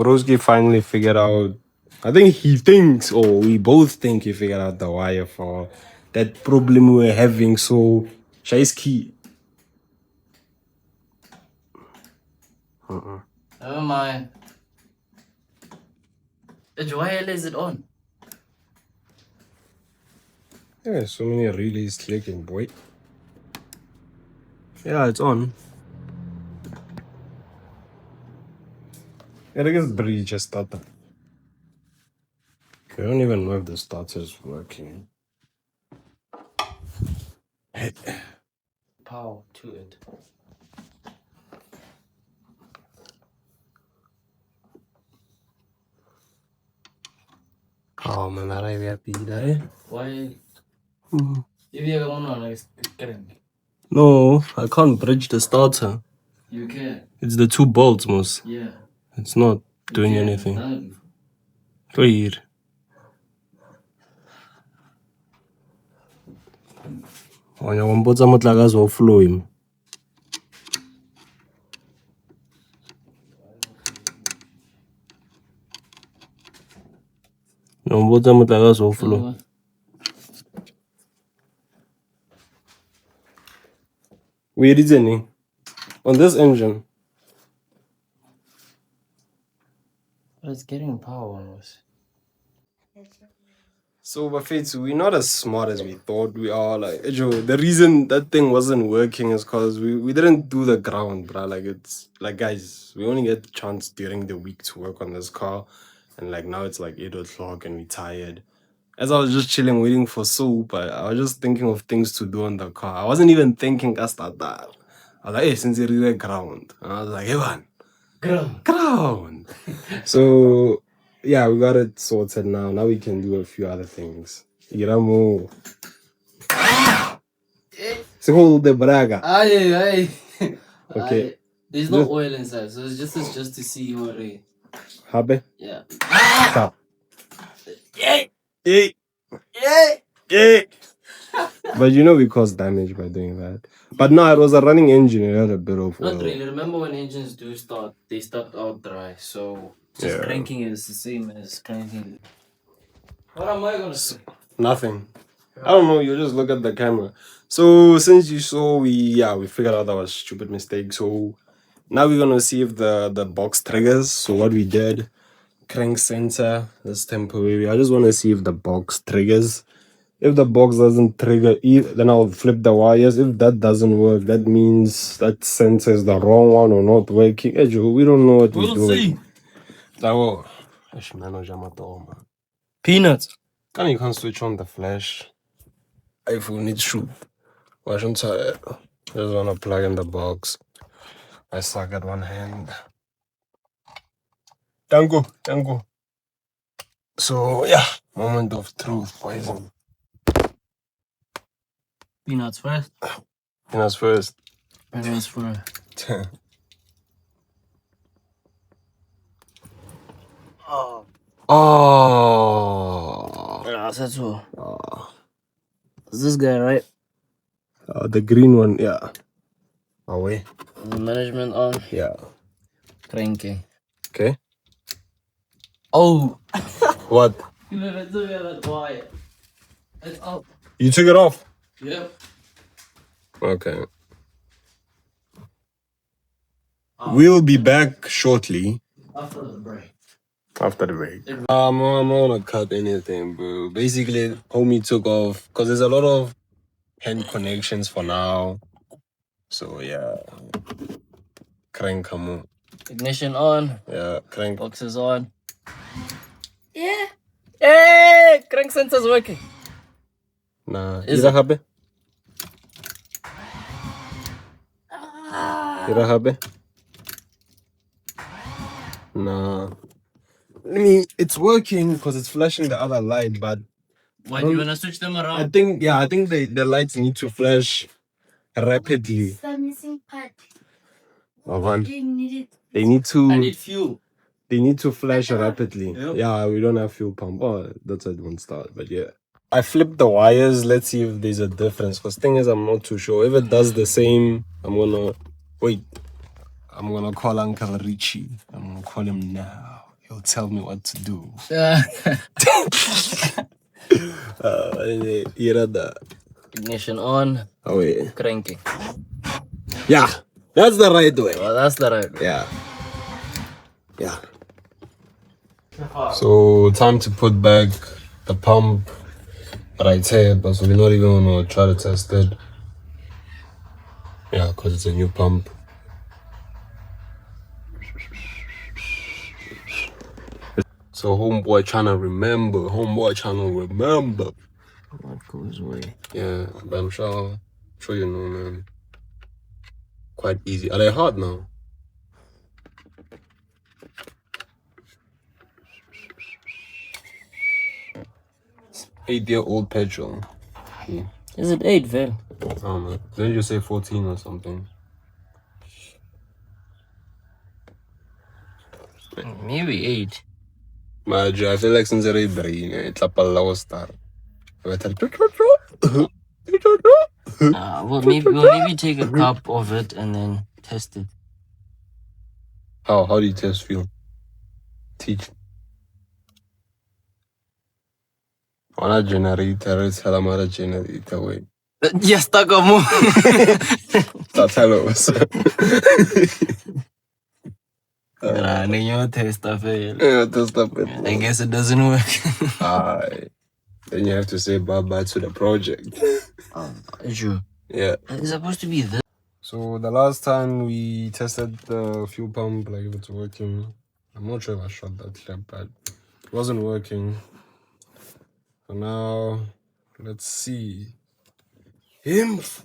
Broski finally figured out. I think he thinks, or we both think he figured out the wire for that problem we're having. So, Shai's key. Never mind. Which wire is it on? Yeah, so many relays clicking, boy. Yeah, it's on. Yeah, I guess Brie just started. I don't even know if the starter's working. Power to it. Oh man, that ain't happy, eh? Why? If you ever want to getting. No, I can't bridge the starter. You can. It's the two bolts, Mos. Yeah. It's not doing anything. Clear. Wanya wambotsa motlakase wa flow him. Wambotsa motlakase wa flow. Where is it? On this engine. But it's getting power almost. So, Bafetsu, we're not as smart as we thought we are. Like, Joe, the reason that thing wasn't working is because we didn't do the ground, bruh. Like, it's like, guys, we only get the chance during the week to work on this car, and like now it's like 8 o'clock and we're tired. As I was just chilling, waiting for soup, I was just thinking of things to do on the car. I wasn't even thinking I start that. I was like, hey, since you're the ground, and I was like, hey, man, ground. So. Yeah, we got it sorted now. Now we can do a few other things. Iramo. So hold the braga. Aye. Okay. There's no oil inside, so it's just to see what it. Habe? Yeah. Stop. Yay! Yay! Yay! Yay! But you know we caused damage by doing that. But no, it was a running engine. It had a bit of oil. Not really. Remember when engines do start, they start out dry, so just cranking it is the same as cranking. What am I gonna say? Nothing. I don't know. You just look at the camera. So since you saw, we figured out that was a stupid mistake. So now we're gonna see if the box triggers. So what we did, crank sensor, that's temporary. I just want to see if the box triggers. If the box doesn't trigger, then I'll flip the wires. If that doesn't work, that means that sensor is the wrong one or not working. Hey, Joe, we don't know what we're doing. We'll see. Peanuts. You can't switch on the flash. iPhone needs shoot. I shouldn't I just want to plug in the box. I suck at one hand. DANKO. So yeah, moment of truth, poison. Peanuts first. Peanuts first. Peanuts first. Oh. Yeah, that's all. Is this guy right? The green one, yeah. Away. The management on. Yeah. Cranking. Okay. Oh. What? It's up. You took it off? Yep. Okay. We'll be back shortly. After the break. I'm not gonna cut anything, bro. Basically, homie took off because there's a lot of hand connections for now. So yeah. Crank come on. Ignition on. Yeah, crank. Box is on. Yeah. Hey! Crank sensor's working. Nah. Is Ira habe? Ira habe? Nah. I mean, it's working because it's flashing the other light, but Why do you wanna switch them around? I think the lights need to flash rapidly. The missing part. They need to. I need fuel. They need to flash rapidly. Yep. Yeah, we don't have fuel pump. Oh, that's why it won't start. But yeah, I flipped the wires. Let's see if there's a difference. Because thing is, I'm not too sure. If it does the same, I'm gonna wait. I'm gonna call Uncle Richie. I'm gonna call him now. he'll tell me what to do. Ignition on. Oh wait. Cranking. Yeah, that's the right way. Well, that's the right way. Yeah. So time to put back the pump right here, but so we're not even gonna try to test it. Yeah, because it's a new pump. So homeboy trying to remember. What goes away? Yeah, but I'm sure you know, man. Quite easy. Are they hard now? Eight-year-old petrol. Is it 8, Vel? I don't know. Didn't you say 14 or something? Maybe 8. I feel like since they're brain, it's a low star. Well, maybe take a cup of it and then test it. How do you test fuel? Teach. On a generator, it's a generator way. Yes, Takamo. That's hello. Test of it. Yeah, test of it. I guess it doesn't work. Then you have to say bye-bye to the project. Sure. Yeah. It's supposed to be this. So the last time we tested the fuel pump, like if it's working, I'm not sure if I shot that clip, but it wasn't working. So now, let's see. Imph.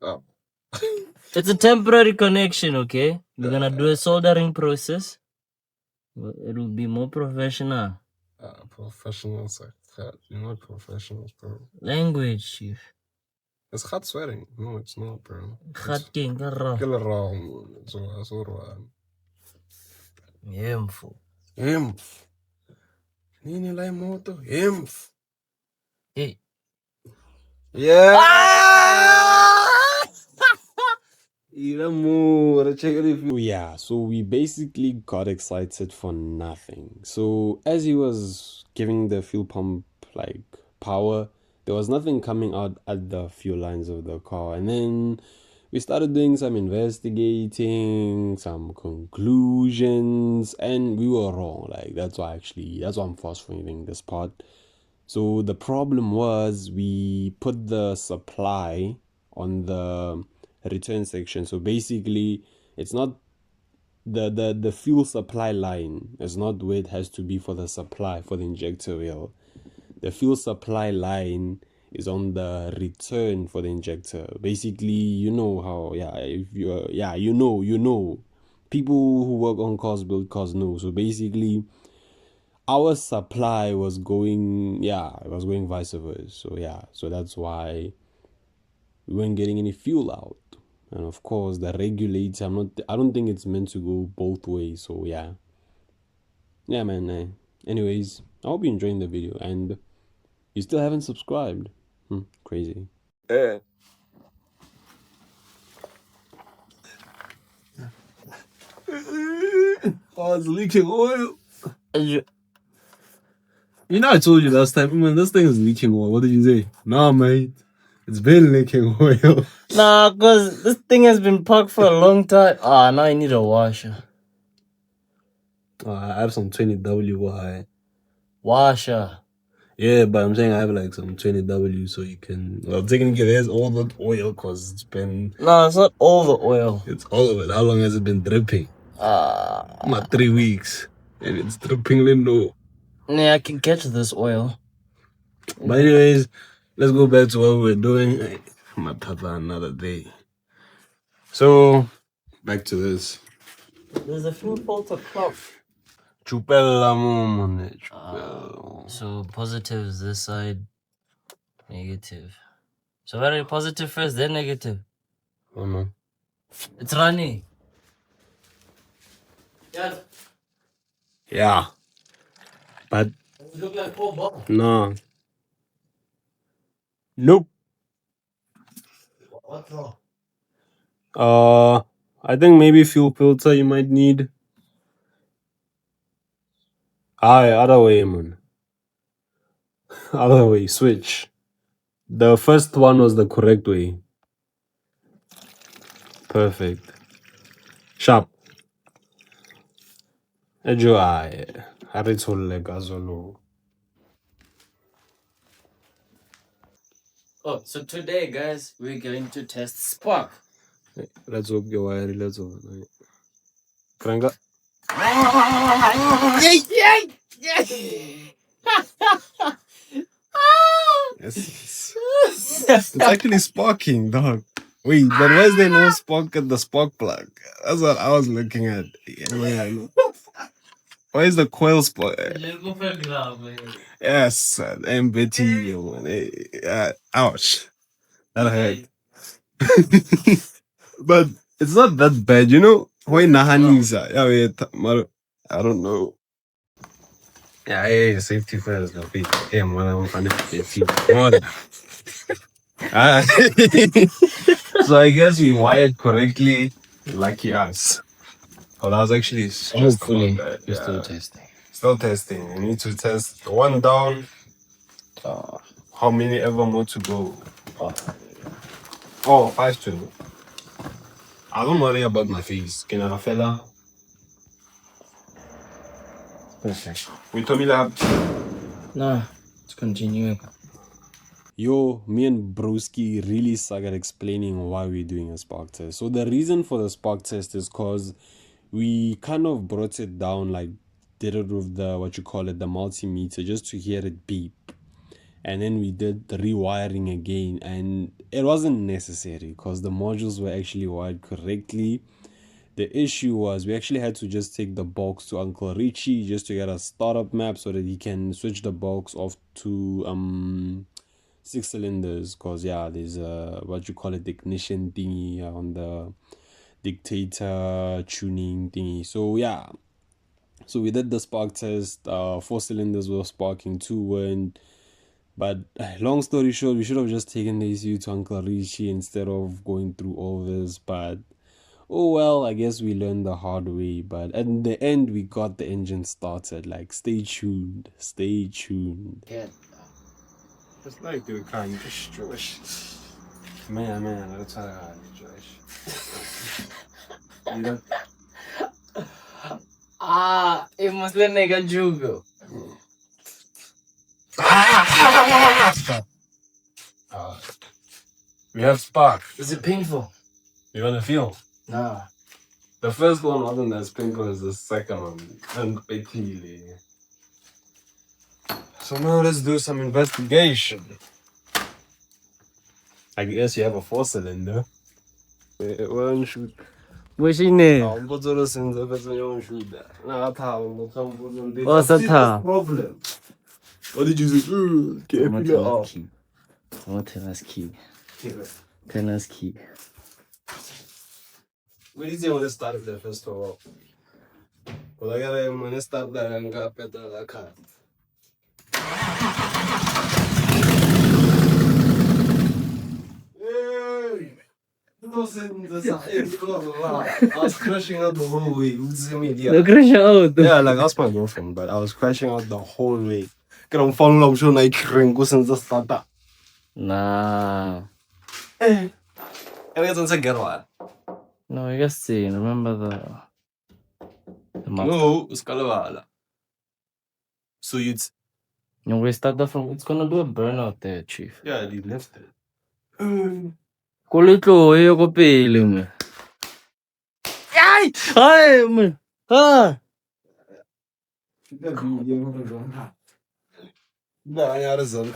Oh. It's a temporary connection, okay? We're gonna do a soldering process. It'll be more professional. Professional, you're not professionals, bro. Language, chief. It's hot sweating. No, it's not, bro. Hot king, Kill it wrong. So wrong. Imph. Nini lai moto. Imph. Hey. Yeah. Yeah, so we basically got excited for nothing. So as he was giving the fuel pump like power, there was nothing coming out at the fuel lines of the car. And then we started doing some investigating, some conclusions, and we were wrong. Like that's why I'm fast forwarding this part. So the problem was we put the supply on the return section. So basically it's not the fuel supply line is not where it has to be for the supply for the injector wheel. The fuel supply line is on the return for the injector. Basically, you know how you know people who work on cars, build cars know. So basically our supply was going vice versa. So that's why we weren't getting any fuel out. And of course the regulator, I don't think it's meant to go both ways. So yeah man. Anyways, I hope you're enjoying the video and you still haven't subscribed. Crazy. Oh, it's leaking oil. You know, I told you last time, man, this thing is leaking oil. What did you say? Nah, mate, it's been leaking oil. Nah, cause this thing has been parked for a long time. Now I need a washer. I have some 20W. Washer. Yeah, but I'm saying I have like some 20W, so you can. Well, technically, there's all the oil because it's been. No, it's not all the oil. It's all of it. How long has it been dripping? Not 3 weeks, and it's dripping low. Yeah, I can catch this oil. But anyways, let's go back to what we were doing. Another day. So back to this. There's a fuel filter clock. So positive is this side, negative. So very positive first, then negative. Oh no. It's running. Yeah. But it look like 4 bars. no. Nope. What's wrong? I think maybe fuel filter you might need. Aye, other way, man. Other way, switch. The first one was the correct way. Perfect. Sharp. Ejo aye. Haritsholle gazolo. Oh, so today, guys, we're going to test spark. Let's hope your wire. Let's hope. Kranga. Yes. It's actually sparking, dog. Wait, but why is there no spark at the spark plug? That's what I was looking at. Why is the coil spark? Yes, MBT. Ouch. That hurt. But it's not that bad, you know? Why Nahanisa? I don't know. Yeah, safety first. Yeah, I'm funny. So I guess we wired correctly. Lucky us. Oh, that was actually Hopefully, we're still testing. Still testing. We need to test one down. How many ever more to go? 5 to. I don't worry about my face. Can I fella? Perfect. We told me that. No, it's continuing. Yo, me and Broski really suck at explaining why we're doing a spark test. So the reason for the spark test is because we kind of brought it down, like did it with the the multimeter, just to hear it beep. And then we did the rewiring again, and it wasn't necessary because the modules were actually wired correctly. The issue was we actually had to just take the box to Uncle Richie just to get a startup map so that he can switch the box off to 6 cylinders, because there's a ignition thingy on the dictator tuning thingy. So we did the spark test. 4 cylinders were sparking, 2 weren't. But long story short, we should have just taken the ECU to Uncle Richie instead of going through all this. But oh well, I guess we learned the hard way. But at the end, we got the engine started. Like, stay tuned. Stay tuned. Yeah. It's like you can't just Josh. Man, that's how I Josh. You know? It must be nigga jugo. We have spark. Is it painful? You wanna feel? Nah. The first one wasn't as painful as the second one. And clearly. So now let's do some investigation. I guess you have a 4 cylinder. One shoot. What's in there? What's the problem? What did you say? Tell us key. Tell us key. Where did you want to start the first of all? Well, I gotta start that and got better than car. I was crashing out the whole way. No crash out. Yeah, like that's my girlfriend, but I was crashing out the whole way. I'm falling off so I crank since the start. Nah. And it's a girl. No, I guess see. Remember the No, it's Kalavala. So you'd. No, we start that from. It's gonna do a burnout there, chief. Yeah, you left it. Kulitlo, yo ko pele me. Ay! Ay, man. Ah! No, I had a zone.